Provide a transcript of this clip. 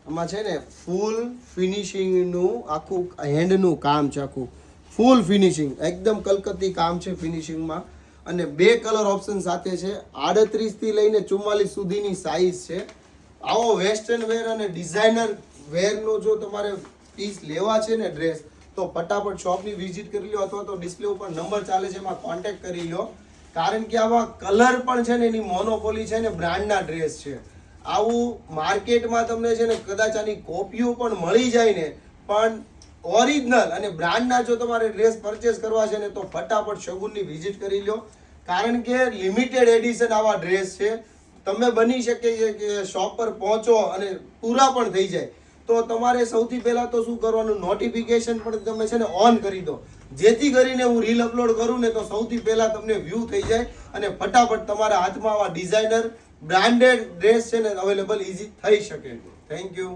આમાં છે ને ફૂલ ફિનિશિંગનું આખું હેન્ડનું કામ છે, આખું ફૂલ ફિનિશિંગ, એકદમ કલકત્તી કામ છે ફિનિશિંગમાં. અને 2 કલર ઓપ્શન સાથે છે. 38 થી લઈને 44 સુધીની સાઈઝ છે. આવો વેસ્ટર્ન વેર અને ડિઝાઇનર વેરનો જો તમારે પીસ લેવા છે ને ડ્રેસ, તો ફટાફટ શોપની વિઝિટ કરી લો અથવા તો ડિસ્પ્લે ઉપર નંબર ચાલે છે એમાં કોન્ટેક્ટ કરી લો. કારણ કે આવા કલર પણ છે ને એની મોનોપોલી છે ને બ્રાન્ડના ડ્રેસ છે. આવું માર્કેટમાં તમને છે ને કદાચ આની કોપીઓ પણ મળી જાય ને, પણ ઓરિજિનલ અને બ્રાન્ડના જો તમારે ડ્રેસ પરચેસ કરવા છે ને તો ફટાફટ શગુનની વિઝિટ કરી લો. કારણ કે લિમિટેડ એડિશન આવા ડ્રેસ છે. તમે બની શકે છે કે શોપ પર પહોંચો અને પૂરા પણ થઈ જાય, તો તમારે સૌથી પહેલા તો શું કરવાનું, નોટિફિકેશન પણ તમે છે ને ઓન કરી દો, જેથી કરીને હું રીલ અપલોડ કરું ને તો સૌથી પહેલા તમને વ્યૂ થઈ જાય અને ફટાફટ તમારા હાથમાં આવા ડિઝાઇનર બ્રાન્ડેડ ડ્રેસ છે ને અવેલેબલ ઇઝી થઈ શકે. Thank you.